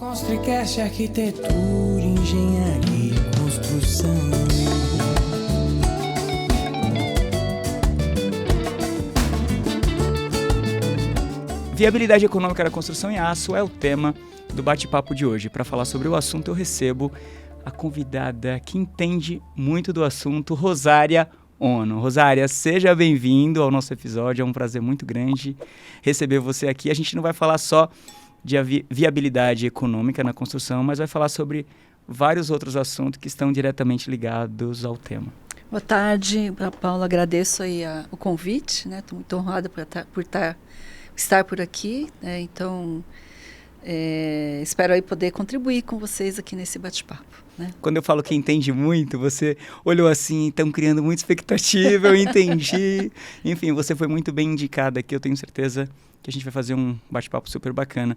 Construcast, arquitetura, engenharia e construção. Viabilidade econômica da construção em aço é o tema do bate-papo de hoje. Para falar sobre o assunto, eu recebo a convidada que entende muito do assunto, Rosária Ono. Rosária, seja bem-vindo ao nosso episódio. É um prazer muito grande receber você aqui. A gente não vai falar só de viabilidade econômica na construção, mas vai falar sobre vários outros assuntos que estão diretamente ligados ao tema. Boa tarde, Paula. Agradeço aí o convite, né? Estou muito honrada por estar por aqui, né? Então, espero aí poder contribuir com vocês aqui nesse bate-papo, né? Quando eu falo que entende muito, você olhou assim, estão criando muita expectativa, eu entendi. Enfim, você foi muito bem indicada aqui, eu tenho certeza que a gente vai fazer um bate-papo super bacana.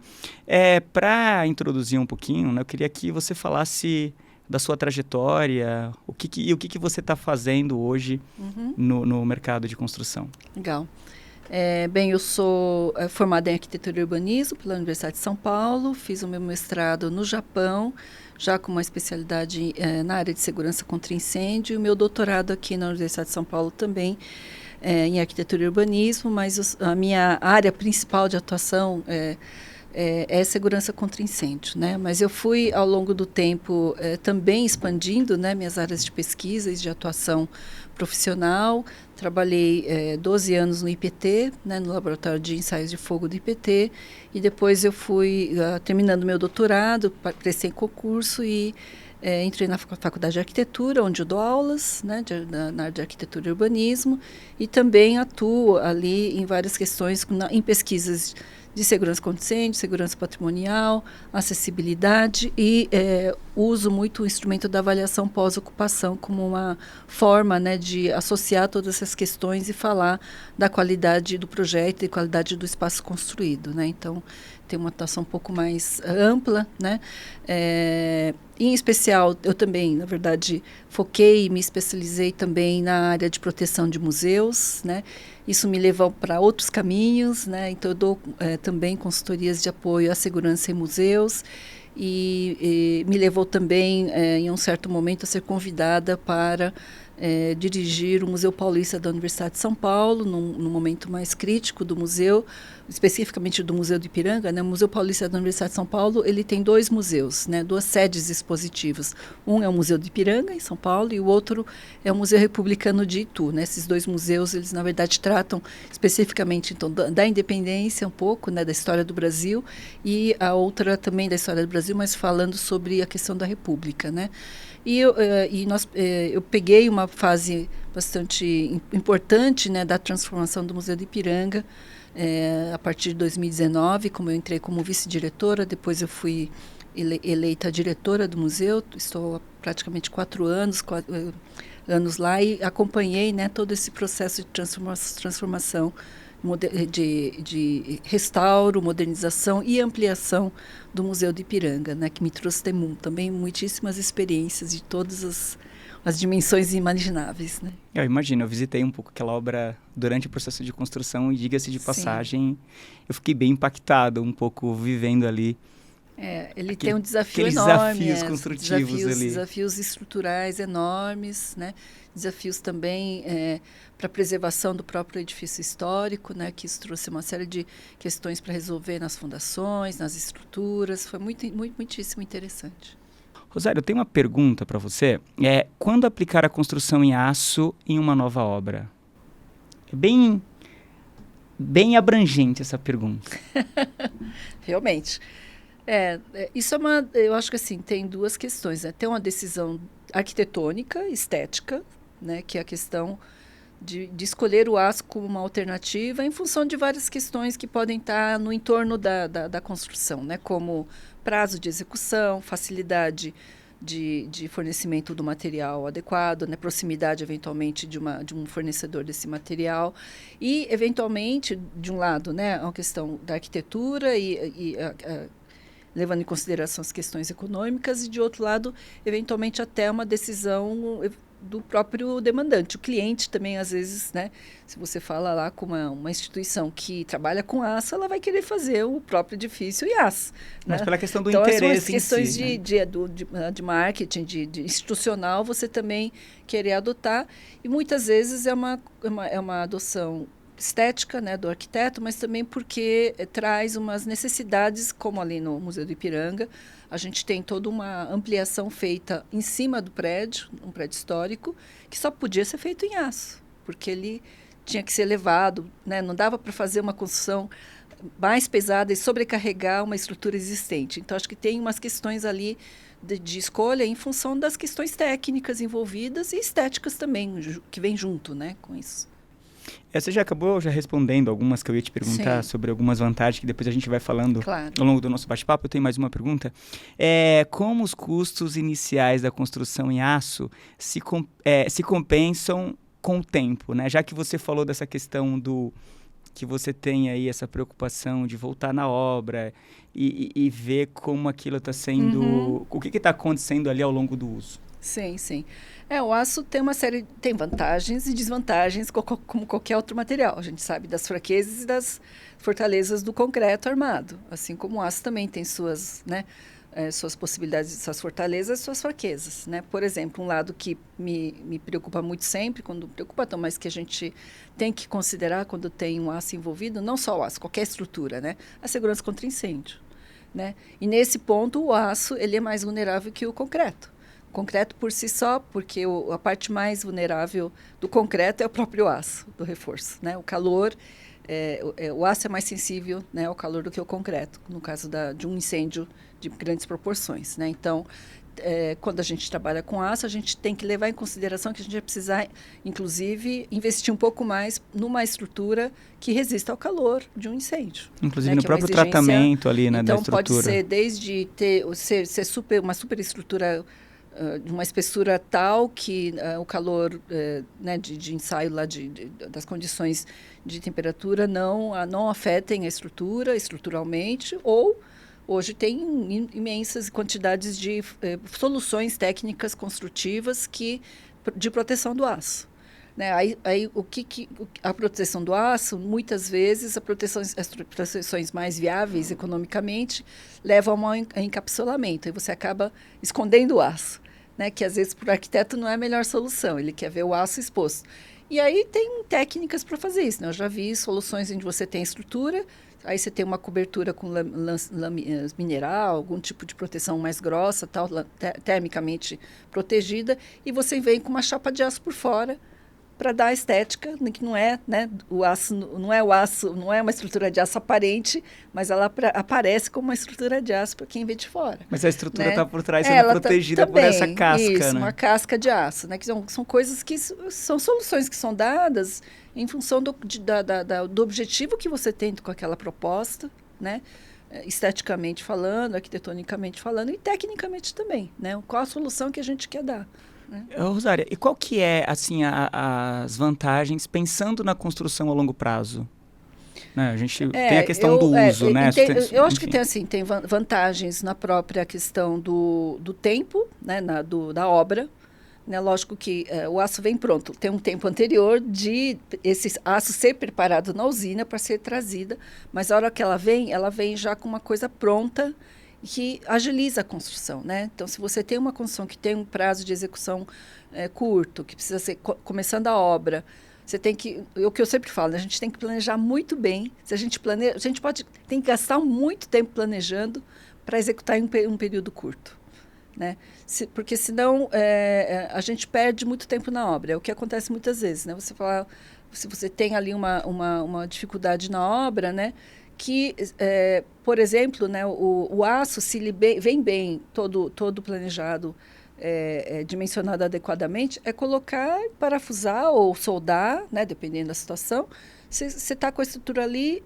Para introduzir um pouquinho, né, eu queria que você falasse da sua trajetória, o que você está fazendo hoje no mercado de construção. Legal. Bem, eu sou formada em arquitetura e urbanismo pela Universidade de São Paulo, fiz o meu mestrado no Japão, já com uma especialidade na área de segurança contra incêndio, e o meu doutorado aqui na Universidade de São Paulo também em arquitetura e urbanismo, mas a minha área principal de atuação é segurança contra incêndio, né? Mas eu fui, ao longo do tempo, também expandindo, né, minhas áreas de pesquisa e de atuação profissional. Trabalhei 12 anos no IPT, né, no Laboratório de Ensaios de Fogo do IPT, e depois eu fui, terminando meu doutorado, prestei concurso e entrei na Faculdade de Arquitetura, onde eu dou aulas, né, na área de arquitetura e urbanismo, e também atuo ali em várias questões, em pesquisas de segurança contra incêndio, segurança patrimonial, acessibilidade e uso muito o instrumento da avaliação pós-ocupação como uma forma, né, de associar todas essas questões e falar da qualidade do projeto e qualidade do espaço construído, né? Então, tem uma atuação um pouco mais ampla, né? Em especial, eu também, na verdade, foquei e me especializei também na área de proteção de museus, né? Isso me levou para outros caminhos, né? Então, eu dou também consultorias de apoio à segurança em museus e me levou também, em um certo momento, a ser convidada para dirigir o Museu Paulista da Universidade de São Paulo, num momento mais crítico do museu, especificamente do Museu do Ipiranga, né? O Museu Paulista da Universidade de São Paulo, ele tem dois museus, né? Duas sedes expositivas. Um é o Museu do Ipiranga, em São Paulo, e o outro é o Museu Republicano de Itu, né? Esses dois museus, eles, na verdade, tratam especificamente então, da independência um pouco, né? Da história do Brasil, e a outra também da história do Brasil, mas falando sobre a questão da República, né? E eu peguei uma fase bastante importante, né, da transformação do Museu do Ipiranga, a partir de 2019, como eu entrei como vice-diretora, depois eu fui eleita diretora do museu, estou há praticamente 4 anos lá e acompanhei, né, todo esse processo de transformação, de restauro, modernização e ampliação do Museu do Ipiranga, né, que me trouxe também muitíssimas experiências de todas as dimensões imagináveis, né? Eu imagino, eu visitei um pouco aquela obra durante o processo de construção e, diga-se de passagem, eu fiquei bem impactado um pouco vivendo ali. Ele tem um desafio enorme. Desafios construtivos ali. Desafios estruturais enormes, né? Desafios também para a preservação do próprio edifício histórico, né? Que isso trouxe uma série de questões para resolver nas fundações, nas estruturas. Foi muitíssimo interessante. Rosário, eu tenho uma pergunta para você. Quando aplicar a construção em aço em uma nova obra? É bem abrangente essa pergunta. Realmente. Isso eu acho que assim, tem duas questões, né? Tem uma decisão arquitetônica, estética, né? Que é a questão de escolher o aço como uma alternativa em função de várias questões que podem estar no entorno da construção, né? Como prazo de execução, facilidade de fornecimento do material adequado, né? Proximidade, eventualmente, de um fornecedor desse material e, eventualmente, de um lado, né? A questão da arquitetura levando em consideração as questões econômicas, e, de outro lado, eventualmente, até uma decisão do próprio demandante. O cliente também, às vezes, né, se você fala lá com uma instituição que trabalha com aço, ela vai querer fazer o próprio edifício em aço. Mas né? pela questão do então, interesse as questões em si, de marketing, de institucional, você também querer adotar. E muitas vezes é uma adoção estética, né, do arquiteto, mas também porque traz umas necessidades, como ali no Museu do Ipiranga, a gente tem toda uma ampliação feita em cima do prédio, um prédio histórico, que só podia ser feito em aço, porque ele tinha que ser elevado, né, não dava para fazer uma construção mais pesada e sobrecarregar uma estrutura existente. Então, acho que tem umas questões ali de escolha em função das questões técnicas envolvidas e estéticas também, que vem junto, né, com isso. Você já acabou respondendo algumas que eu ia te perguntar. Sim. Sobre algumas vantagens que depois a gente vai falando. Claro. Ao longo do nosso bate-papo. Eu tenho mais uma pergunta. Como os custos iniciais da construção em aço se compensam com o tempo, né? Já que você falou dessa questão que você tem aí essa preocupação de voltar na obra e ver como aquilo está sendo... O que está acontecendo ali ao longo do uso. Sim, sim. O aço tem vantagens e desvantagens como qualquer outro material. A gente sabe das fraquezas e das fortalezas do concreto armado. Assim como o aço também tem suas, né, suas possibilidades, suas fortalezas e suas fraquezas. Né? Por exemplo, um lado que me preocupa muito sempre, mas que a gente tem que considerar quando tem um aço envolvido, não só o aço, qualquer estrutura, né? A segurança contra incêndio. Né? E nesse ponto o aço ele é mais vulnerável que o concreto. Concreto por si só, porque a parte mais vulnerável do concreto é o próprio aço, do reforço. Né? O calor, o aço é mais sensível, né, ao calor do que o concreto, no caso de um incêndio de grandes proporções. Né? Então, quando a gente trabalha com aço, a gente tem que levar em consideração que a gente vai precisar, inclusive, investir um pouco mais numa estrutura que resista ao calor de um incêndio. Inclusive, né, no próprio tratamento ali, né, da estrutura. Então, pode ser desde ser uma superestrutura de uma espessura tal que o calor né, de ensaio lá das condições de temperatura não afetem a estrutura estruturalmente, ou hoje tem imensas quantidades de soluções técnicas construtivas de proteção do aço. Né? Aí a proteção do aço, muitas vezes, as proteções mais viáveis economicamente levam ao encapsulamento, e você acaba escondendo o aço. Né, que às vezes para o arquiteto não é a melhor solução, ele quer ver o aço exposto. E aí tem técnicas para fazer isso. Né? Eu já vi soluções onde você tem estrutura, aí você tem uma cobertura com mineral, algum tipo de proteção mais grossa, termicamente protegida, e você vem com uma chapa de aço por fora para dar a estética, que não é, né, o aço, não é uma estrutura de aço aparente, mas ela aparece como uma estrutura de aço para quem vê de fora. Mas a estrutura está, né, por trás sendo protegida por essa casca, isso, né? Uma casca de aço, né, que são coisas que são soluções que são dadas em função do objetivo que você tem com aquela proposta, né? Esteticamente falando, arquitetonicamente falando e tecnicamente também, né? Qual a solução que a gente quer dar. Rosária, e qual que é, assim, as vantagens pensando na construção a longo prazo? Né? A gente tem a questão do uso, né? Eu acho que tem vantagens na própria questão do tempo, né? Da obra. Né? Lógico que o aço vem pronto. Tem um tempo anterior de esse aço ser preparado na usina para ser trazida, mas a hora que ela vem já com uma coisa pronta, que agiliza a construção, né? Então, se você tem uma construção que tem um prazo de execução curto, que precisa ser começando a obra, você tem que, o que eu sempre falo, né? A gente tem que planejar muito bem. Se a gente planeja, tem que gastar muito tempo planejando para executar em um período curto, né? Porque senão a gente perde muito tempo na obra. É o que acontece muitas vezes, né? Se você tem ali uma dificuldade na obra, né? Que, por exemplo, né, o aço, se ele vem bem, todo planejado, dimensionado adequadamente, é colocar, parafusar ou soldar, né, dependendo da situação. Você está com a estrutura ali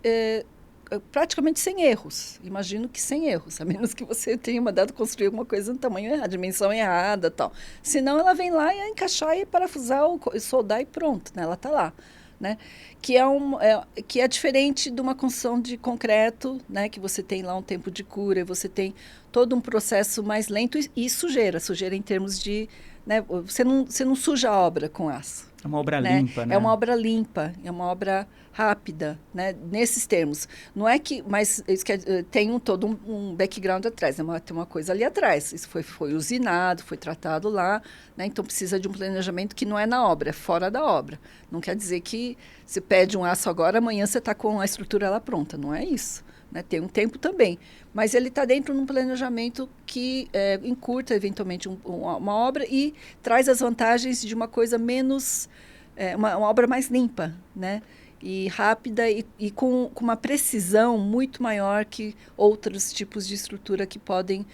praticamente sem erros. Imagino que sem erros, a menos que você tenha mandado construir alguma coisa no tamanho errado, dimensão errada, tal. Senão ela vem lá e encaixar e parafusar ou soldar e pronto, né, ela está lá. né? Que é diferente de uma construção de concreto, né? Que você tem lá um tempo de cura, você tem todo um processo mais lento e sujeira em termos de, né? Você não suja a obra com aço. É uma obra né? limpa, né? É uma obra limpa, é uma obra rápida, né? Nesses termos. Não é que, mas isso tem todo um background atrás, né? Tem uma coisa ali atrás. Isso foi usinado, foi tratado lá, né? Então precisa de um planejamento que não é na obra, é fora da obra. Não quer dizer que você pede um aço agora, amanhã você está com a estrutura lá pronta. Não é isso. Né? Tem um tempo também. Mas ele está dentro de um planejamento que encurta, eventualmente, uma obra e traz as vantagens de uma coisa menos... uma obra mais limpa, né? E rápida e com uma precisão muito maior que outros tipos de estrutura que podem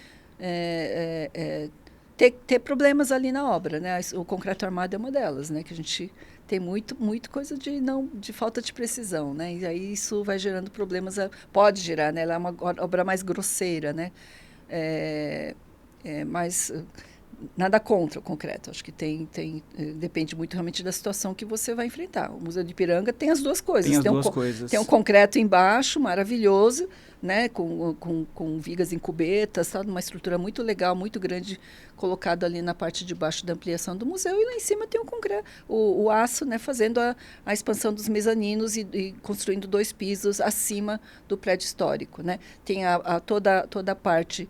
ter problemas ali na obra, né? O concreto armado é uma delas, né? Que a gente tem muito coisa de falta de precisão, né? E aí isso vai gerando problemas, pode gerar, né? Ela é uma obra mais grosseira, né? Mas nada contra o concreto. Acho que depende muito realmente da situação que você vai enfrentar. O Museu do Ipiranga tem as duas coisas. Tem as duas coisas. Tem um concreto embaixo, maravilhoso, né? Com vigas em cubetas, tá? Uma estrutura muito legal, muito grande, colocado ali na parte de baixo da ampliação do museu. E lá em cima tem o aço, né? Fazendo a expansão dos mezaninos e construindo 2 pisos acima do prédio histórico, né? Tem toda a parte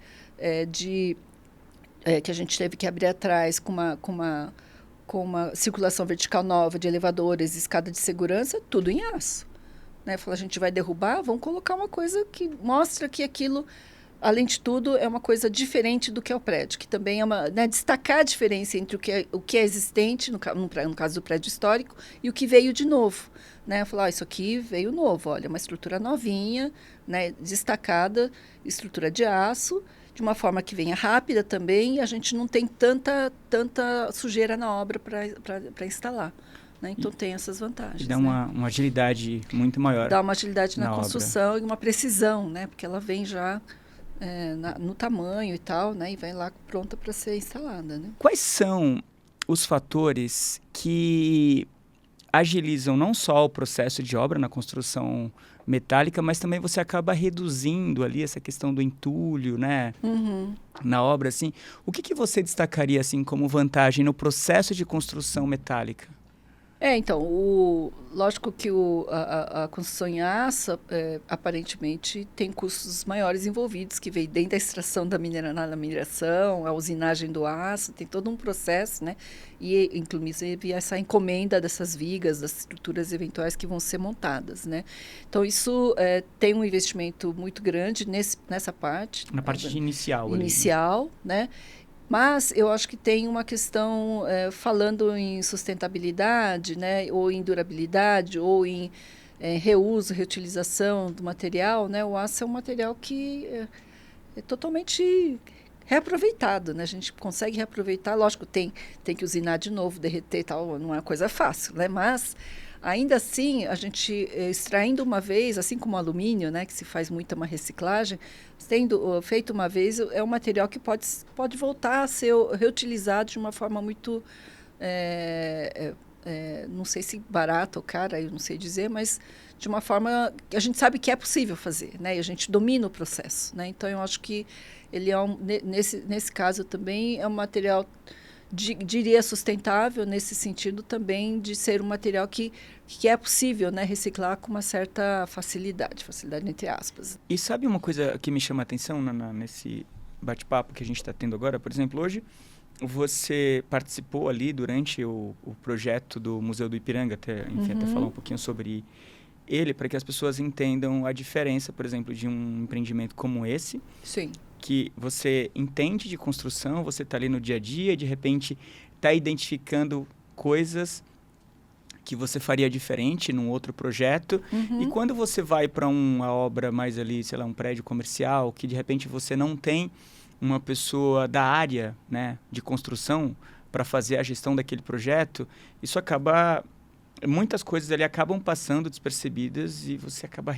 que a gente teve que abrir atrás com uma circulação vertical nova de elevadores, escada de segurança, tudo em aço. Né? Falou, a gente vai derrubar, vamos colocar uma coisa que mostra que aquilo, além de tudo, é uma coisa diferente do que é o prédio, que também é né, destacar a diferença entre o que é existente, no caso do prédio histórico, e o que veio de novo. Né? Falar, isso aqui veio novo, olha, uma estrutura novinha, né, destacada, estrutura de aço, de uma forma que venha rápida também, e a gente não tem tanta sujeira na obra para instalar. Né? Então, tem essas vantagens. E dá uma agilidade muito maior. Dá uma agilidade na construção obra. E uma precisão, né? Porque ela vem já no tamanho e tal, né? E vem lá pronta para ser instalada. Né? Quais são os fatores que agilizam não só o processo de obra na construção metálica, mas também você acaba reduzindo ali essa questão do entulho, né? Uhum. Na obra, assim. O que você destacaria, assim, como vantagem no processo de construção metálica? Então, lógico que a construção em aço, aparentemente, tem custos maiores envolvidos, que vem desde a extração da mineração, a usinagem do aço, tem todo um processo, né? E, inclusive, essa encomenda dessas vigas, das estruturas eventuais que vão ser montadas, né? Então, isso tem um investimento muito grande nessa parte. Na parte inicial. Inicial, né? Mas eu acho que tem uma questão, falando em sustentabilidade, né, ou em durabilidade, ou em reuso, reutilização do material, né, o aço é um material que é totalmente reaproveitado, né, a gente consegue reaproveitar, lógico, tem que usinar de novo, derreter e tal, não é uma coisa fácil, né, mas ainda assim, a gente extraindo uma vez, assim como o alumínio, né, que se faz muita uma reciclagem, tendo feito uma vez, é um material que pode voltar a ser reutilizado de uma forma muito, não sei se barata ou cara, eu não sei dizer, mas de uma forma que a gente sabe que é possível fazer, né, e a gente domina o processo. Né, então, eu acho que ele nesse caso também é um material... diria sustentável nesse sentido também de ser um material que é possível, né, reciclar com uma certa facilidade entre aspas. E sabe uma coisa que me chama a atenção nesse bate-papo que a gente está tendo agora? Por exemplo, hoje você participou ali durante o projeto do Museu do Ipiranga, até falar um pouquinho sobre ele, para que as pessoas entendam a diferença, por exemplo, de um empreendimento como esse. Sim. Que você entende de construção, você está ali no dia a dia, de repente está identificando coisas que você faria diferente num outro projeto. E quando você vai para uma obra mais ali, sei lá, um prédio comercial, que de repente você não tem uma pessoa da área, né, de construção para fazer a gestão daquele projeto, isso acaba... Muitas coisas ali acabam passando despercebidas e você acaba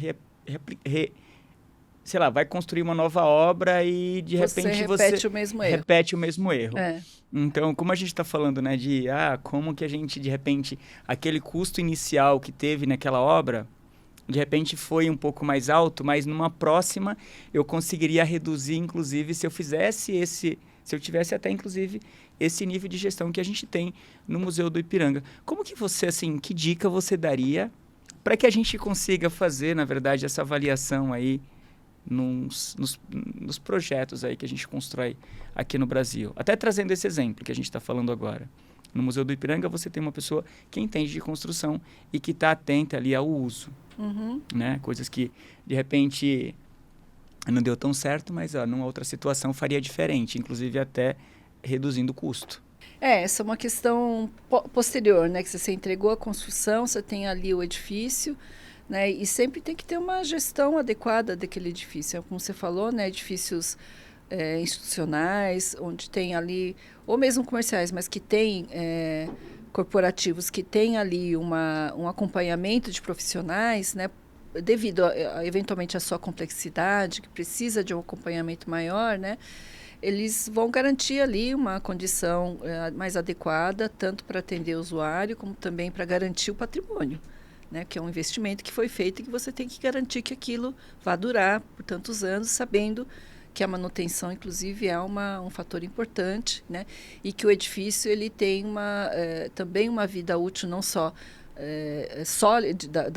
sei lá, vai construir uma nova obra e de repente você repete o mesmo erro. Repete o mesmo erro. É. Então, como a gente está falando, né, de como que a gente, de repente, aquele custo inicial que teve naquela obra, de repente foi um pouco mais alto, mas numa próxima eu conseguiria reduzir, inclusive, se eu tivesse até, inclusive, esse nível de gestão que a gente tem no Museu do Ipiranga. Como que você, assim, que dica você daria para que a gente consiga fazer, na verdade, essa avaliação aí nos projetos aí que a gente constrói aqui no Brasil? Até trazendo esse exemplo que a gente está falando agora. No Museu do Ipiranga você tem uma pessoa que entende de construção e que está atenta ali ao uso. Né? Coisas que, de repente, não deu tão certo, mas numa outra situação faria diferente, inclusive até reduzindo o custo. Essa é uma questão posterior, né? Que você entregou a construção, você tem ali o edifício, né? E sempre tem que ter uma gestão adequada daquele edifício. Como você falou, né? Edifícios institucionais, onde tem ali, ou mesmo comerciais, mas que tem corporativos, que tem ali um acompanhamento de profissionais, né? Devido eventualmente à sua complexidade, que precisa de um acompanhamento maior, né? Eles vão garantir ali uma condição mais adequada, tanto para atender o usuário, como também para garantir o patrimônio, né? Que é um investimento que foi feito e que você tem que garantir que aquilo vá durar por tantos anos, sabendo que a manutenção, inclusive, é um fator importante, né? E que o edifício ele tem também uma vida útil, não só sólida,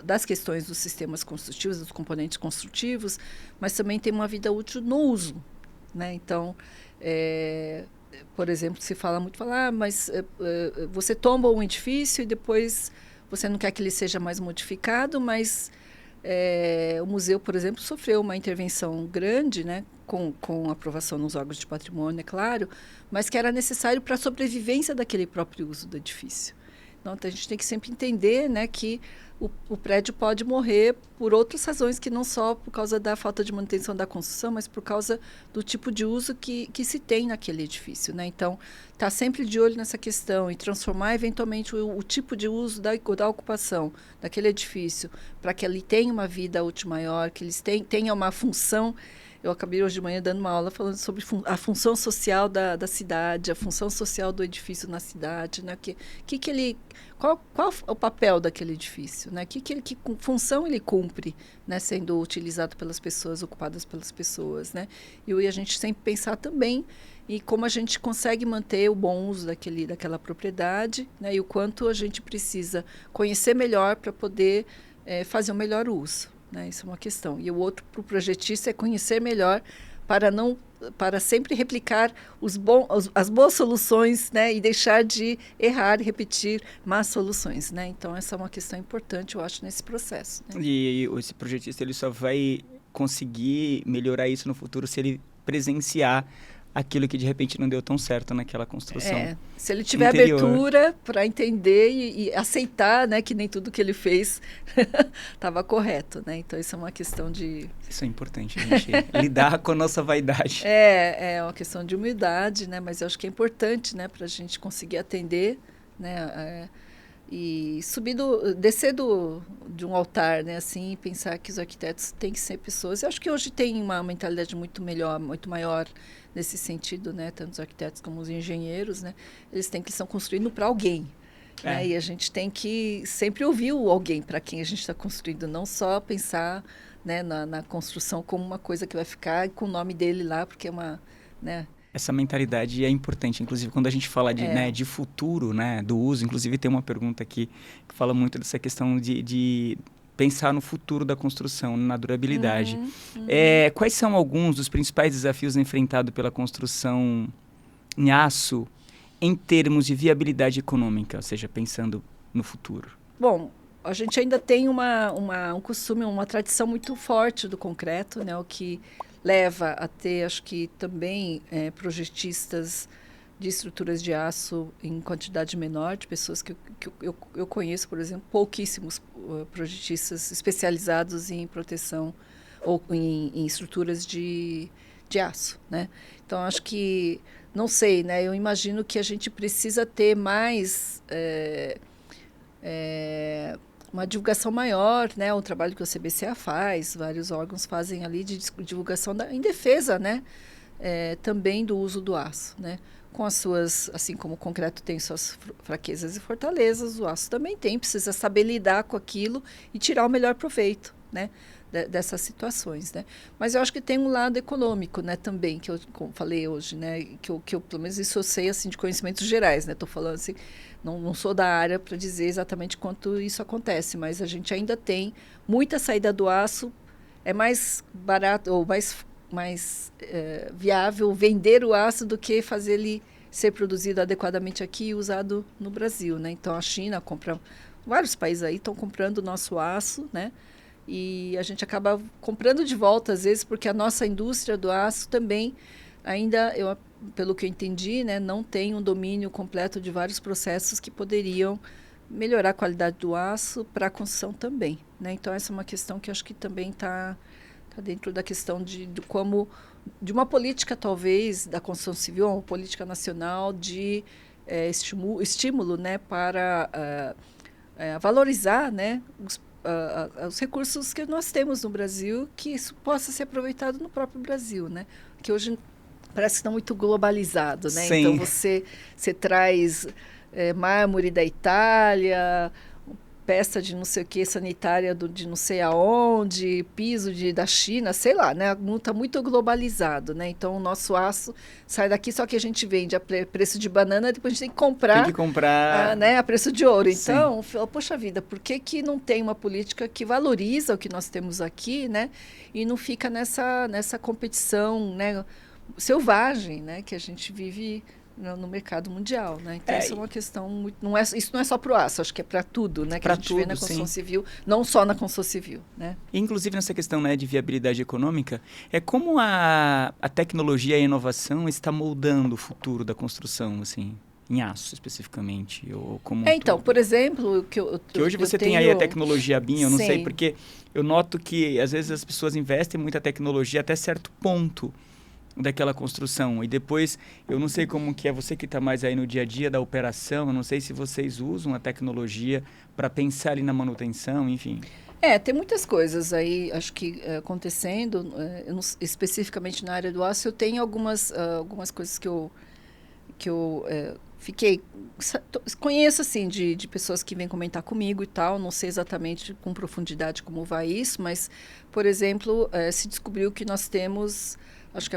das questões dos sistemas construtivos, dos componentes construtivos, mas também tem uma vida útil no uso, né? Então, por exemplo, se fala muito, mas você tomba um edifício e depois você não quer que ele seja mais modificado, mas o museu, por exemplo, sofreu uma intervenção grande, né, com aprovação nos órgãos de patrimônio, é claro, mas que era necessário para a sobrevivência daquele próprio uso do edifício. Então, a gente tem que sempre entender, né, que o prédio pode morrer por outras razões, que não só por causa da falta de manutenção da construção, mas por causa do tipo de uso que se tem naquele edifício, né? Então, estar sempre de olho nessa questão e transformar eventualmente o tipo de uso da ocupação daquele edifício para que ele tenha uma vida útil maior, que eles tenham uma função. Eu acabei hoje de manhã dando uma aula falando sobre a função social da cidade, a função social do edifício na cidade, né? Qual o papel daquele edifício, né? Que função ele cumpre, né? Sendo utilizado pelas pessoas, ocupadas pelas pessoas, né? E a gente sempre pensar também em como a gente consegue manter o bom uso daquela propriedade, né? E o quanto a gente precisa conhecer melhor para poder fazer um melhor uso. Né? Isso é uma questão. E o outro para o projetista é conhecer melhor para sempre replicar as boas soluções, né? E deixar de errar e repetir más soluções. Né? Então, essa é uma questão importante, eu acho, nesse processo. Né? E esse projetista ele só vai conseguir melhorar isso no futuro se ele presenciar aquilo que de repente não deu tão certo naquela construção. Se ele tiver abertura para entender e aceitar, né, que nem tudo que ele fez estava correto, né? Então isso é uma questão de... Isso é importante, a gente lidar com a nossa vaidade. É uma questão de humildade, né? Mas eu acho que é importante, né, para a gente conseguir atender, né, e descer de um altar, né, assim, e pensar que os arquitetos têm que ser pessoas. Eu acho que hoje tem uma mentalidade muito maior nesse sentido, né, tanto os arquitetos como os engenheiros, né, eles estão construindo para alguém. Né, e a gente tem que sempre ouvir o alguém para quem a gente está construindo, não só pensar, né, na construção como uma coisa que vai ficar com o nome dele lá, porque é uma... Né, essa mentalidade é importante, inclusive quando a gente fala de futuro, né, do uso. Inclusive tem uma pergunta aqui que fala muito dessa questão de pensar no futuro da construção, na durabilidade. Quais são alguns dos principais desafios enfrentados pela construção em aço em termos de viabilidade econômica, ou seja, pensando no futuro? Bom, a gente ainda tem um costume, uma tradição muito forte do concreto, né, o que leva a ter, acho que também, projetistas de estruturas de aço em quantidade menor, de pessoas que eu conheço, por exemplo, pouquíssimos projetistas especializados em proteção ou em estruturas de aço, né? Então, acho que, não sei, né? Eu imagino que a gente precisa ter mais uma divulgação maior, né? O trabalho que o CBCA faz, vários órgãos fazem ali de divulgação em defesa, né? Também do uso do aço, né? Com as suas, assim como o concreto tem suas fraquezas e fortalezas, o aço também tem, precisa saber lidar com aquilo e tirar o melhor proveito, né? Dessas situações, né? Mas eu acho que tem um lado econômico, né, também, que eu falei hoje, né, que eu pelo menos isso eu sei, assim, de conhecimentos gerais, né, estou falando assim, não sou da área para dizer exatamente quanto isso acontece, mas a gente ainda tem muita saída do aço, é mais barato ou mais viável vender o aço do que fazer ele ser produzido adequadamente aqui e usado no Brasil, né? Então a China compra, vários países aí estão comprando o nosso aço, né? E a gente acaba comprando de volta, às vezes, porque a nossa indústria do aço também ainda, pelo que eu entendi, né, não tem um domínio completo de vários processos que poderiam melhorar a qualidade do aço para a construção também, né? Então, essa é uma questão que acho que também está dentro da questão de como, de uma política, talvez, da construção civil, uma política nacional de estímulo, né, para valorizar, né, os recursos que nós temos no Brasil, que isso possa ser aproveitado no próprio Brasil, né? Que hoje parece que está muito globalizado, né? Sim. Então você traz mármore da Itália, peça de não sei o que, sanitária de não sei aonde, piso da China, sei lá, né? Está muito globalizado, né? Então o nosso aço sai daqui, só que a gente vende a preço de banana, depois a gente tem que comprar, né, a preço de ouro. Então, poxa vida, por que não tem uma política que valoriza o que nós temos aqui, né? E não fica nessa competição, né, selvagem, né, que a gente vive no mercado mundial, né? Então, isso é uma questão muito... isso não é só para o aço, acho que é para tudo, né? Que a gente vê na construção civil, não só na construção civil, né? Inclusive, nessa questão, né, de viabilidade econômica, como a tecnologia e a inovação está moldando o futuro da construção, assim, em aço, especificamente? Ou como então, por exemplo... Que hoje você tem aí a tecnologia BIM, eu não sei, porque eu noto que, às vezes, as pessoas investem muita tecnologia até certo ponto daquela construção. E depois, eu não sei como que é você que está mais aí no dia a dia da operação, eu não sei se vocês usam a tecnologia para pensar ali na manutenção, enfim. Tem muitas coisas aí, acho que acontecendo, especificamente na área do aço, eu tenho algumas coisas que eu conheço, assim, de pessoas que vêm comentar comigo e tal, não sei exatamente com profundidade como vai isso, mas, por exemplo, se descobriu que nós temos... Acho que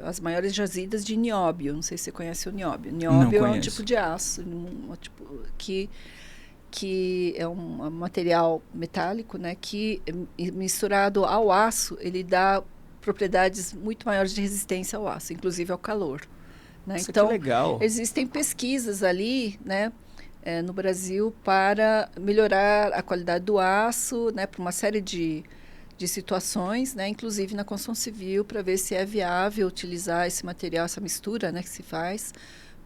as maiores jazidas de nióbio. Não sei se você conhece o nióbio. Nióbio é um tipo de aço, que é um material metálico, né, que misturado ao aço, ele dá propriedades muito maiores de resistência ao aço, inclusive ao calor. Né? Então, que legal. Existem pesquisas ali, né, no Brasil para melhorar a qualidade do aço, né, para uma série de situações, né, inclusive na construção civil, para ver se é viável utilizar esse material, essa mistura, né, que se faz,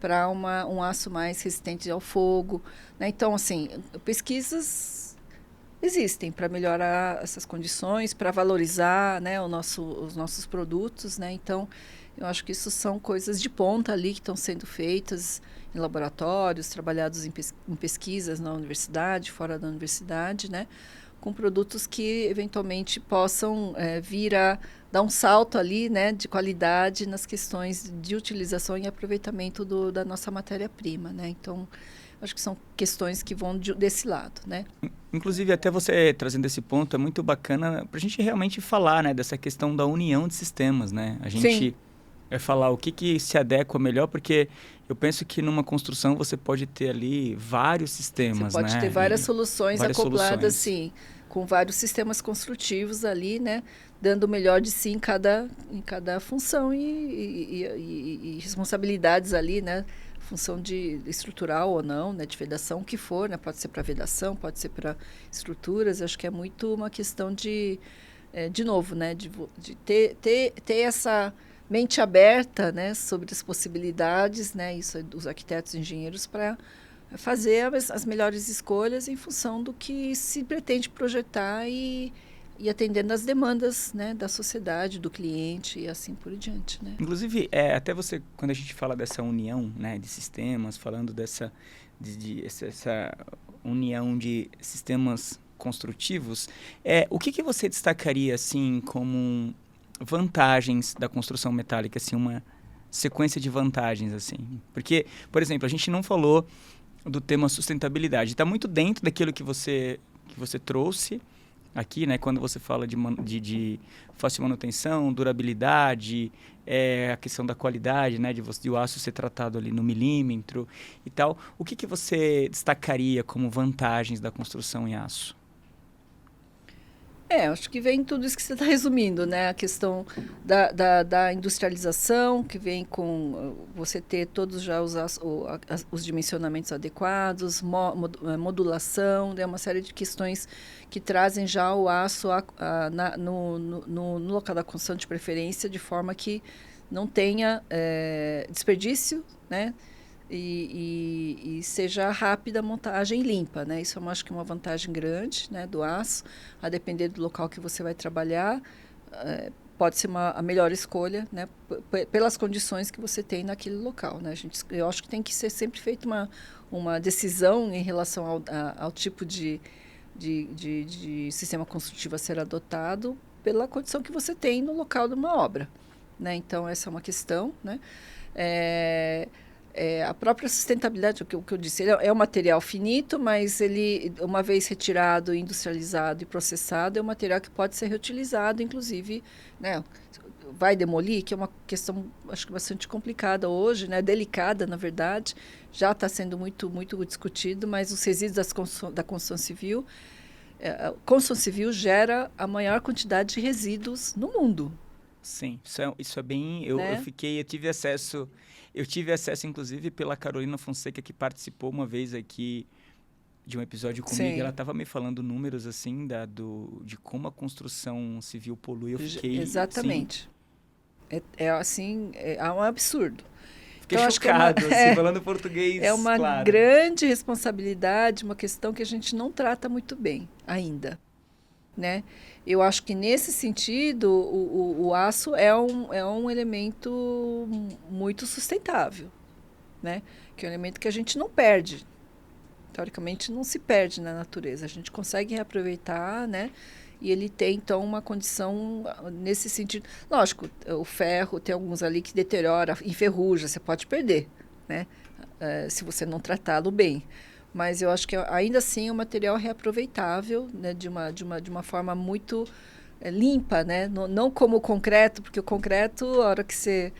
para um aço mais resistente ao fogo. Né? Então, assim, pesquisas existem para melhorar essas condições, para valorizar, né, os nossos produtos. Né? Então, eu acho que isso são coisas de ponta ali que estão sendo feitas em laboratórios, trabalhados em pesquisas na universidade, fora da universidade, né? Com produtos que eventualmente possam vir a dar um salto ali, né, de qualidade nas questões de utilização e aproveitamento da nossa matéria-prima, né? Então, acho que são questões que vão desse lado, né? Inclusive, até você trazendo esse ponto, é muito bacana para a gente realmente falar, né, dessa questão da união de sistemas, né? A gente vai falar o que se adequa melhor, porque eu penso que numa construção você pode ter ali vários sistemas, Você pode ter várias soluções acopladas, sim, com vários sistemas construtivos ali, né, dando o melhor de si em cada função e responsabilidades ali, né, função de estrutural ou não, né, de vedação, o que for, né, pode ser para vedação, pode ser para estruturas. Acho que é muito uma questão de novo, né, de ter essa mente aberta, né, sobre as possibilidades, né, isso é dos arquitetos e engenheiros, para fazer as melhores escolhas em função do que se pretende projetar e atendendo às demandas, né, da sociedade, do cliente e assim por diante, né? Inclusive, até você, quando a gente fala dessa união, né, de sistemas, falando essa união de sistemas construtivos, o que você destacaria assim como vantagens da construção metálica, assim, uma sequência de vantagens, assim? Porque, por exemplo, a gente não falou do tema sustentabilidade. Está muito dentro daquilo que você trouxe aqui, né? Quando você fala de fácil manutenção, durabilidade, a questão da qualidade, né? De o aço ser tratado ali no milímetro e tal. O que você destacaria como vantagens da construção em aço? Acho que vem tudo isso que você está resumindo, né? A questão da industrialização, que vem com você ter todos já os dimensionamentos adequados, modulação, né? Uma série de questões que trazem já o aço no local da construção de preferência, de forma que não tenha desperdício, né? E seja rápida a montagem limpa, né? Isso eu acho que é uma vantagem grande, né, do aço. A depender do local que você vai trabalhar, pode ser a melhor escolha, né, pelas condições que você tem naquele local, né? Eu acho que tem que ser sempre feita uma decisão em relação ao tipo de sistema construtivo a ser adotado pela condição que você tem no local de uma obra, né? Então, essa é uma questão, né? A própria sustentabilidade, o que eu disse, ele é um material finito, mas ele, uma vez retirado, industrializado e processado, é um material que pode ser reutilizado, inclusive, né, vai demolir, que é uma questão, acho que bastante complicada hoje, né, delicada, na verdade, já está sendo muito, muito discutido, mas os resíduos da construção civil, a construção civil gera a maior quantidade de resíduos no mundo. Sim, isso é bem... Eu tive acesso, inclusive, pela Carolina Fonseca, que participou uma vez aqui de um episódio comigo. Sim. E ela estava me falando números, assim, de como a construção civil polui. Eu fiquei... Exatamente. É um absurdo. Fiquei chocado, falando português, é uma claro. grande responsabilidade, uma questão que a gente não trata muito bem ainda, né? Eu acho que, nesse sentido, o aço é um elemento muito sustentável, né? Que é um elemento que a gente não perde. Teoricamente, não se perde na natureza. A gente consegue reaproveitar, né? E ele tem, então, uma condição nesse sentido. Lógico, o ferro, tem alguns ali que deteriora, enferruja, você pode perder, né? Se você não tratá-lo bem. Mas eu acho que ainda assim é um material reaproveitável, né, de uma forma muito limpa, né? Não como o concreto, porque o concreto, a hora que você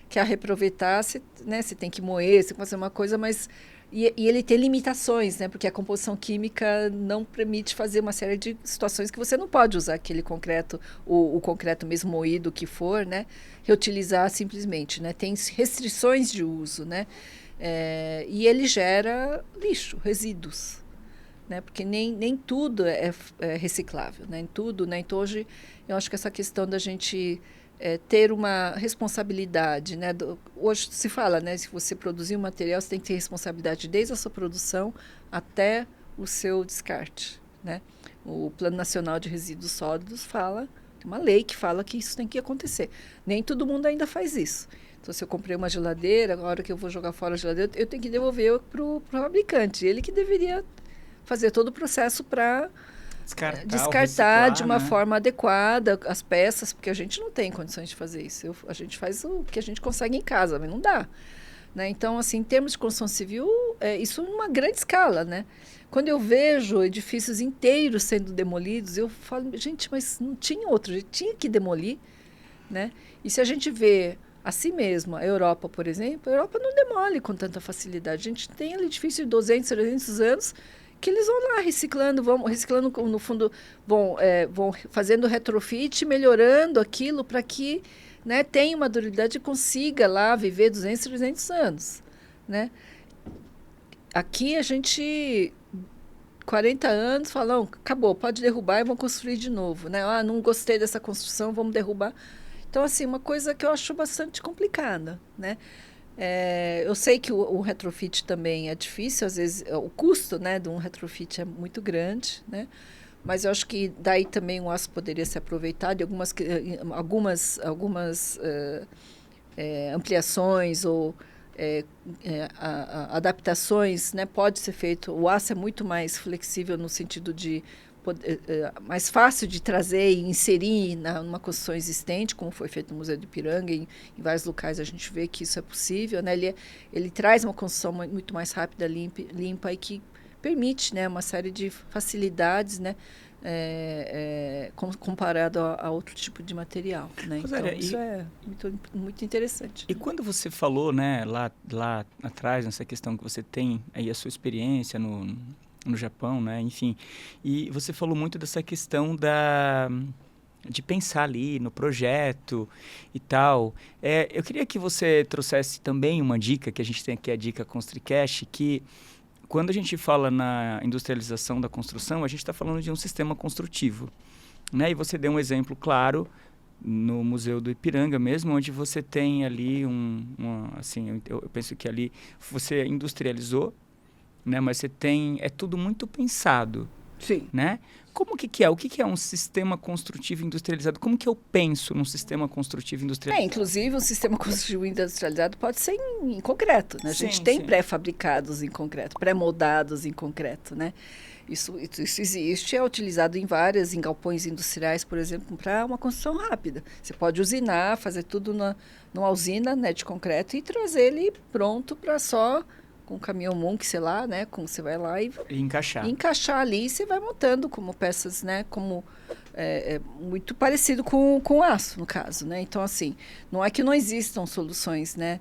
quer reaproveitar, você tem que moer, você tem que fazer uma coisa, mas... E ele tem limitações, né? Porque a composição química não permite fazer uma série de situações que você não pode usar aquele concreto, o concreto mesmo moído que for, né? Reutilizar simplesmente, né? Tem restrições de uso, né? E ele gera lixo, resíduos, né? Porque nem tudo é reciclável, né? Em tudo, né? Então, hoje, eu acho que essa questão da gente ter uma responsabilidade, né? Hoje se fala, né? Se você produzir um material, você tem que ter responsabilidade desde a sua produção até o seu descarte, né? O Plano Nacional de Resíduos Sólidos fala, tem uma lei que fala que isso tem que acontecer. Nem todo mundo ainda faz isso. Então, se eu comprei uma geladeira, a hora que eu vou jogar fora a geladeira, eu tenho que devolver para o fabricante. Ele que deveria fazer todo o processo para descartar de uma forma adequada as peças, porque a gente não tem condições de fazer isso. A gente faz o que a gente consegue em casa, mas não dá, né? Então, assim, em termos de construção civil, isso é uma grande escala, né? Quando eu vejo edifícios inteiros sendo demolidos, eu falo, gente, mas não tinha outro jeito, tinha que demolir, né? E se a gente vê assim mesmo, a Europa, por exemplo, a Europa não demole com tanta facilidade. A gente tem edifícios de 200, 300 anos que eles vão lá reciclando, no fundo, vão fazendo retrofit, melhorando aquilo para que, né, tenha uma durabilidade e consiga lá viver 200, 300 anos, né? Aqui a gente, 40 anos, falam, acabou, pode derrubar e vão construir de novo, né? Não gostei dessa construção, vamos derrubar. Então, assim, uma coisa que eu acho bastante complicada, né? Eu sei que o retrofit também é difícil, às vezes o custo, né, de um retrofit é muito grande, né? Mas eu acho que daí também o aço poderia ser aproveitado e algumas ampliações ou adaptações, né, pode ser feito. O aço é muito mais flexível no sentido de mais fácil de trazer e inserir numa construção existente, como foi feito no Museu do Ipiranga. Em vários locais a gente vê que isso é possível, né? Ele traz uma construção muito mais rápida, limpa e que permite, né, uma série de facilidades, né, comparado a outro tipo de material, né? Então, isso é muito, muito interessante. E quando você falou, né, lá atrás, nessa questão que você tem aí a sua experiência no Japão, né, enfim, e você falou muito dessa questão de pensar ali no projeto e tal. Eu queria que você trouxesse também uma dica, que a gente tem aqui a dica Construcast, que quando a gente fala na industrialização da construção, a gente está falando de um sistema construtivo, né? E você deu um exemplo claro no Museu do Ipiranga mesmo, onde você tem ali assim, eu penso que ali você industrializou, né? Mas você tem, é tudo muito pensado. Sim. Né? Como que é? O que é um sistema construtivo industrializado? Como que eu penso num sistema construtivo industrializado? Inclusive, o sistema construtivo industrializado pode ser em concreto, né? A gente tem pré-fabricados em concreto, pré-moldados em concreto, né? Isso existe, é utilizado em galpões industriais, por exemplo, para uma construção rápida. Você pode usinar, fazer tudo numa usina, né, de concreto e trazer ele pronto para só com um caminhão Munch, sei lá, né? Como você vai lá e encaixar ali, e você vai montando como peças, né? Como muito parecido com aço, no caso, né? Então, assim, não é que não existam soluções, né?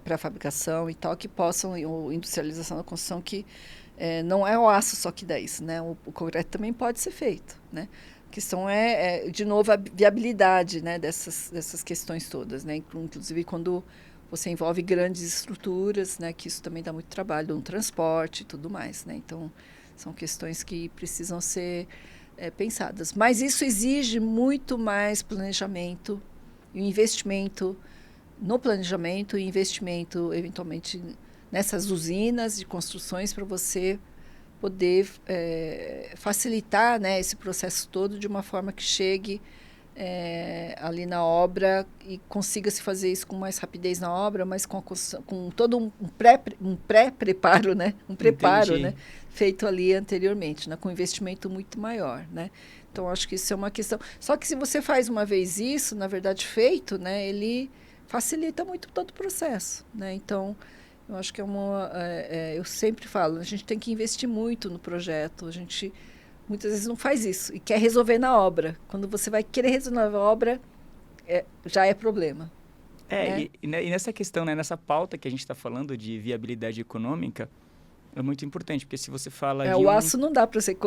Para fabricação e tal, que possam, ou industrialização da construção, que não é o aço só que dá isso, né? O concreto também pode ser feito, né? A questão de novo, a viabilidade, né? Dessas questões todas, né? Inclusive, quando você envolve grandes estruturas, né, que isso também dá muito trabalho no transporte e tudo mais, né? Então, são questões que precisam ser pensadas. Mas isso exige muito mais planejamento e investimento no planejamento e investimento, eventualmente, nessas usinas de construções para você poder facilitar, né, esse processo todo de uma forma que chegue ali na obra e consiga se fazer isso com mais rapidez na obra, mas com todo um pré-preparo, né? Um preparo, né? Feito ali anteriormente, né? Com investimento muito maior, né? Então, acho que isso é uma questão. Só que se você faz uma vez isso, na verdade, feito, né? Ele facilita muito todo o processo, né? Então, eu acho que eu sempre falo, a gente tem que investir muito no projeto, a gente muitas vezes não faz isso e quer resolver na obra. Quando você vai querer resolver na obra, já é problema. Né? E nessa questão, né, nessa pauta que a gente está falando de viabilidade econômica, é muito importante, porque se você fala o aço não dá para ser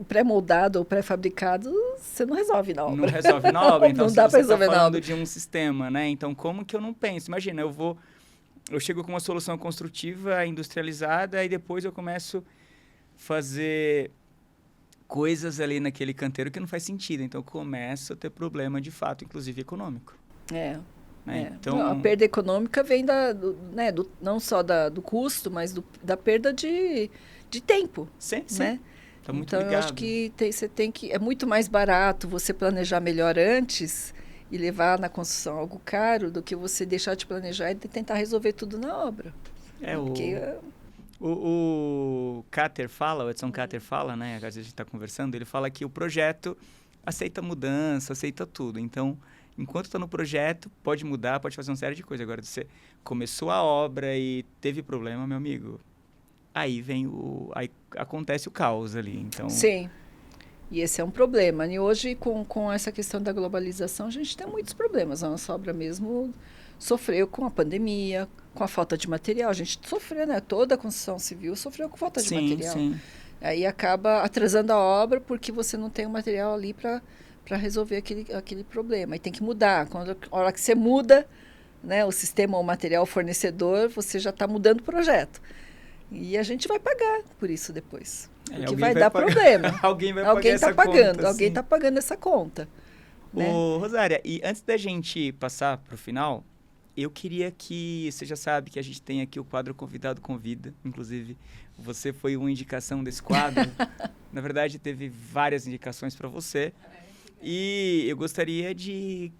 pré-moldado ou pré-fabricado, você não resolve na obra. Não resolve na obra, então não dá para resolver na obra. Você está falando de um sistema, né? Então, como que eu não penso? Imagina, eu chego com uma solução construtiva industrializada e depois eu começo a fazer coisas ali naquele canteiro que não faz sentido. Então, começa a ter problema, de fato, inclusive econômico. Então, a perda econômica vem não só do custo, mas da perda de tempo. Sim. Né? Tá muito então, ligado. eu acho que você tem que... É muito mais barato você planejar melhor antes e levar na construção algo caro do que você deixar de planejar e tentar resolver tudo na obra. O Cater fala, o Edson Cater fala, né? Às vezes a gente está conversando, ele fala que o projeto aceita mudança, aceita tudo. Então, enquanto está no projeto, pode mudar, pode fazer uma série de coisas. Agora, você começou a obra e teve problema, meu amigo, aí acontece o caos ali. Então... Sim, e esse é um problema. E hoje, com essa questão da globalização, a gente tem muitos problemas. A nossa obra mesmo sofreu com a pandemia, com a falta de material. A gente sofreu, né? Toda a construção civil sofreu com falta de material. Sim. Aí acaba atrasando a obra porque você não tem o material ali para resolver aquele problema. E tem que mudar. A hora que você muda, né, o sistema, o material, o fornecedor, você já está mudando o projeto. E a gente vai pagar por isso depois. Porque vai dar problema. Alguém vai pagar essa conta. Alguém está pagando essa conta. Né? Rosária, e antes da gente passar para o final, eu queria que, você já sabe que a gente tem aqui o quadro Convidado Convida, inclusive você foi uma indicação desse quadro. Na verdade, teve várias indicações para você. E eu gostaria de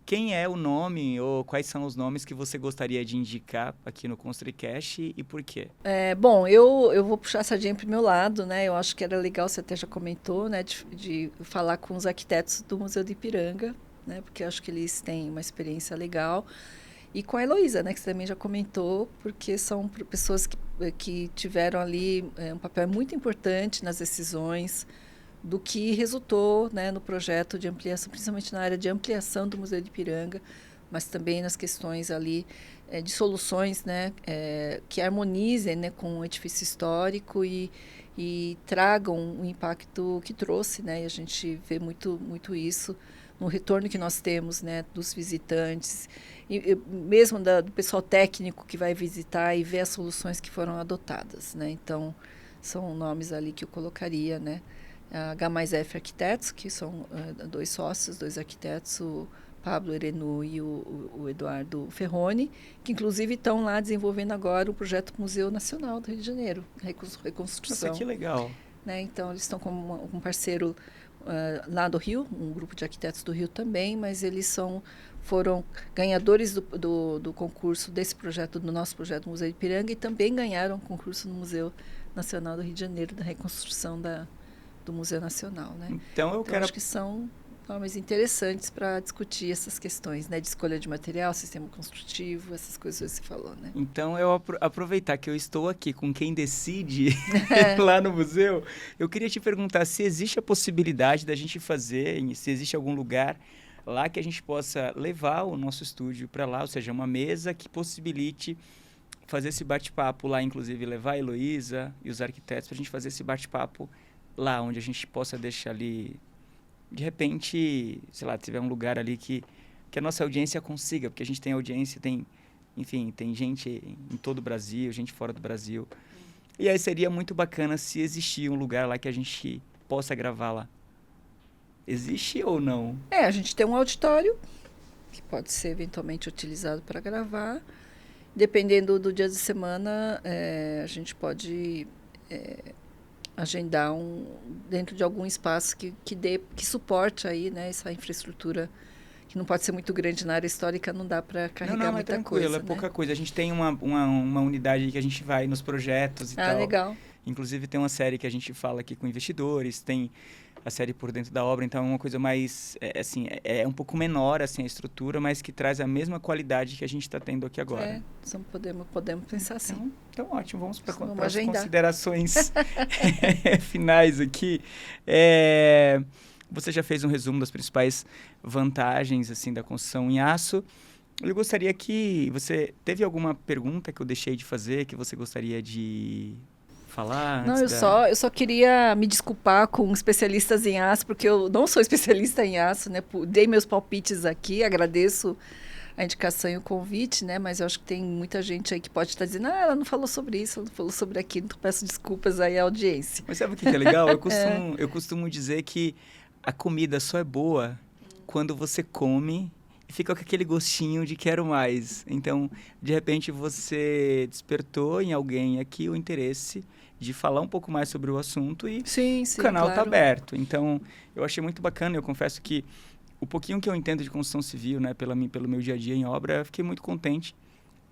quem é o nome ou quais são os nomes que você gostaria de indicar aqui no ConstruiCast e por quê? Bom, eu vou puxar a sardinha para o meu lado, né? Eu acho que era legal, você até já comentou, né? De falar com os arquitetos do Museu do Ipiranga, né? Porque eu acho que eles têm uma experiência legal. E com a Heloísa, né? Que você também já comentou, porque são pessoas que tiveram ali um papel muito importante nas decisões do que resultou, né, no projeto de ampliação, principalmente na área de ampliação do Museu do Ipiranga, mas também nas questões ali de soluções, né, que harmonizem, né, com o edifício histórico e tragam o impacto que trouxe, né, e a gente vê muito isso no retorno que nós temos, né, dos visitantes e mesmo do pessoal técnico que vai visitar e ver as soluções que foram adotadas, né. Então são nomes ali que eu colocaria, né, a H+F Arquitetos, que são dois sócios, dois arquitetos, o Pablo Erenu e o Eduardo Ferroni, que inclusive estão lá desenvolvendo agora o projeto Museu Nacional do Rio de Janeiro, reconstrução. Nossa, que legal. Né? Então, eles estão como um parceiro lá do Rio, um grupo de arquitetos do Rio também, mas eles foram ganhadores do concurso desse projeto, do nosso projeto Museu Ipiranga, e também ganharam o concurso no Museu Nacional do Rio de Janeiro, da reconstrução do Museu Nacional, né? Então quero... acho que são nomes interessantes para discutir essas questões, né? De escolha de material, sistema construtivo, essas coisas que você falou, né? Então, eu aproveitar que eu estou aqui com quem decide lá no museu, eu queria te perguntar se existe a possibilidade da gente fazer, se existe algum lugar lá que a gente possa levar o nosso estúdio para lá, ou seja, uma mesa que possibilite fazer esse bate-papo lá, inclusive levar a Heloísa e os arquitetos para a gente fazer esse bate-papo lá, onde a gente possa deixar ali, de repente, sei lá, tiver um lugar ali que a nossa audiência consiga, porque a gente tem audiência, enfim, tem gente em todo o Brasil, gente fora do Brasil. E aí seria muito bacana se existir um lugar lá que a gente possa gravar lá. Existe ou não? A gente tem um auditório que pode ser eventualmente utilizado para gravar. Dependendo do dia de semana, a gente pode agendar dentro de algum espaço que suporte aí, né, essa infraestrutura que não pode ser muito grande na área histórica, não dá para carregar muita tranquilo, coisa. É pouca coisa. A gente tem uma unidade que a gente vai nos projetos e tal. Legal. Inclusive tem uma série que a gente fala aqui com investidores, tem a série por dentro da obra, então é uma coisa mais, é um pouco menor assim, a estrutura, mas que traz a mesma qualidade que a gente está tendo aqui agora. Podemos pensar assim. Então ótimo, vamos para as agendar. Considerações finais aqui. Você já fez um resumo das principais vantagens assim, da construção em aço. Eu gostaria que você... Teve alguma pergunta que eu deixei de fazer que você gostaria de falar? Não, eu só queria me desculpar com especialistas em aço, porque eu não sou especialista em aço, né? Dei meus palpites aqui, agradeço a indicação e o convite, né? Mas eu acho que tem muita gente aí que pode estar dizendo, ela não falou sobre isso, ela não falou sobre aquilo, então peço desculpas aí à audiência. Mas sabe o que é legal? Eu costumo dizer que a comida só é boa quando você come e fica com aquele gostinho de quero mais. Então, de repente, você despertou em alguém aqui o interesse de falar um pouco mais sobre o assunto e o canal está aberto. Então, eu achei muito bacana. Eu confesso que o pouquinho que eu entendo de construção civil, né, pelo meu dia a dia em obra, eu fiquei muito contente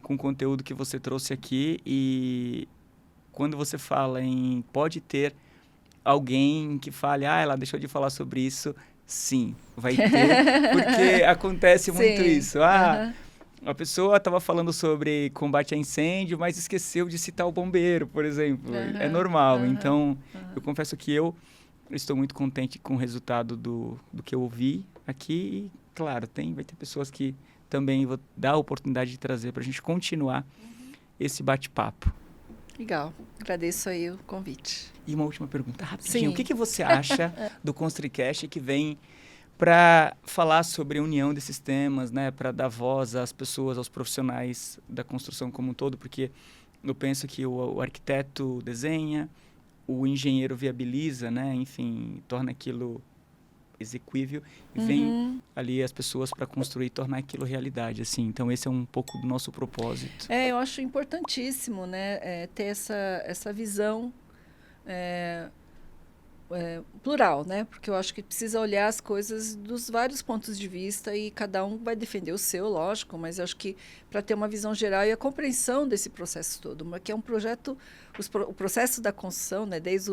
com o conteúdo que você trouxe aqui. E quando você fala em pode ter alguém que fale, ela deixou de falar sobre isso, sim, vai ter, porque acontece muito isso. A pessoa estava falando sobre combate a incêndio, mas esqueceu de citar o bombeiro, por exemplo. É normal. Então, eu confesso que eu estou muito contente com o resultado do que eu ouvi aqui. E, claro, vai ter pessoas que também vou dar a oportunidade de trazer para a gente continuar esse bate-papo. Legal. Agradeço aí o convite. E uma última pergunta, rapidinho. O que você acha do ConstruiCast que vem para falar sobre a união desses temas, né? Para dar voz às pessoas, aos profissionais da construção como um todo? Porque eu penso que o arquiteto desenha, o engenheiro viabiliza, né? Enfim, torna aquilo execuível e vem ali as pessoas para construir e tornar aquilo realidade, assim. Então esse é um pouco do nosso propósito. Eu acho importantíssimo, né, ter essa visão plural, né? Porque eu acho que precisa olhar as coisas dos vários pontos de vista e cada um vai defender o seu, lógico, mas eu acho que para ter uma visão geral e a compreensão desse processo todo, que é um projeto, o processo da construção, né? Desde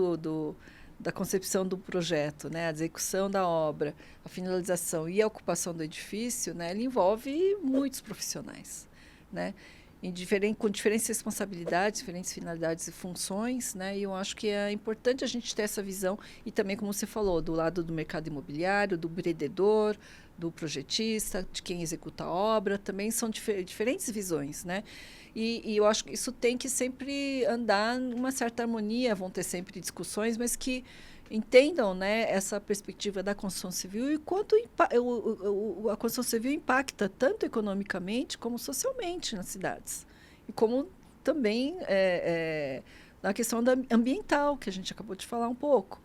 da concepção do projeto, né? A execução da obra, a finalização e a ocupação do edifício, né? Ele envolve muitos profissionais, né? Com diferentes responsabilidades, diferentes finalidades e funções, né? E eu acho que é importante a gente ter essa visão e também, como você falou, do lado do mercado imobiliário, do empreendedor, do projetista, de quem executa a obra, também são diferentes visões, né? E eu acho que isso tem que sempre andar numa certa harmonia, vão ter sempre discussões, mas que entendam, né, essa perspectiva da construção civil e quanto a construção civil impacta tanto economicamente como socialmente nas cidades. E como também na questão ambiental, que a gente acabou de falar um pouco,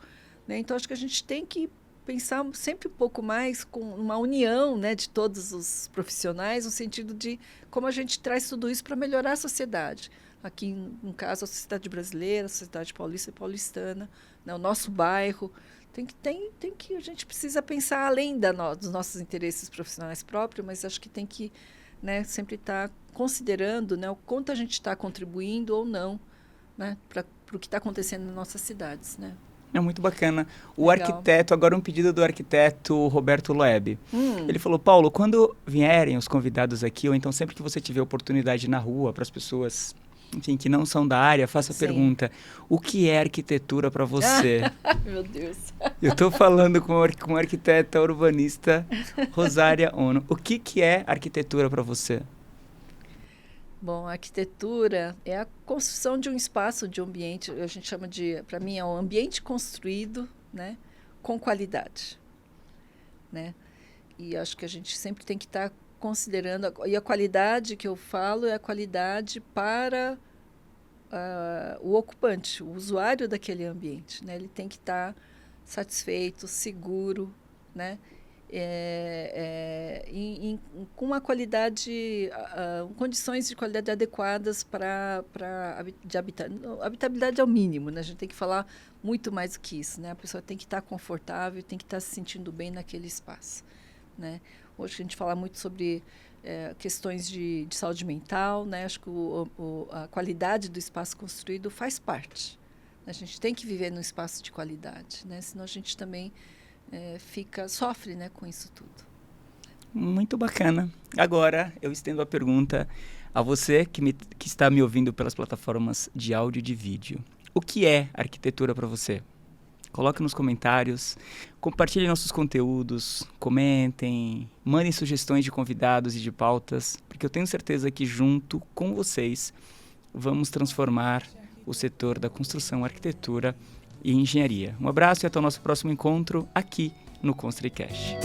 né? Então, acho que a gente tem que pensar sempre um pouco mais com uma união, né, de todos os profissionais, no sentido de como a gente traz tudo isso para melhorar a sociedade. Aqui, no caso, a sociedade brasileira, a sociedade paulista e paulistana, né, o nosso bairro. A gente precisa pensar além dos nossos interesses profissionais próprios, mas acho que tem que, né, sempre estar considerando, né, o quanto a gente está contribuindo ou não, né, para o que está acontecendo nas nossas cidades, né. É muito bacana. O Legal. arquiteto, agora um pedido do arquiteto Roberto Loeb. Ele falou, Paulo, quando vierem os convidados aqui, ou então sempre que você tiver oportunidade na rua, para as pessoas, enfim, que não são da área, faça a Sim. pergunta, o que é arquitetura para você? Meu Deus. Eu estou falando com a arquiteta urbanista Rosária Ono. O que é arquitetura para você? Bom, a arquitetura é a construção de um espaço, de um ambiente, a gente chama para mim, é um ambiente construído, né, com qualidade, né? E acho que a gente sempre tem que estar considerando, e a qualidade que eu falo é a qualidade para o ocupante, o usuário daquele ambiente, né? Ele tem que estar satisfeito, seguro, né? Com uma qualidade, condições de qualidade adequadas de habitar. Habitabilidade é o mínimo, né? A gente tem que falar muito mais do que isso, né? A pessoa tem que estar confortável, tem que estar se sentindo bem naquele espaço, né? Hoje a gente fala muito sobre questões de saúde mental, né? Acho que a qualidade do espaço construído faz parte. A gente tem que viver num espaço de qualidade, né? Senão a gente também sofre, né, com isso tudo. Muito bacana. Agora eu estendo a pergunta a você que está me ouvindo pelas plataformas de áudio e de vídeo. O que é arquitetura para você? Coloque nos comentários, compartilhem nossos conteúdos, comentem, mandem sugestões de convidados e de pautas, porque eu tenho certeza que junto com vocês vamos transformar o setor da construção, arquitetura e engenharia. Um abraço e até o nosso próximo encontro aqui no ConstruiCast.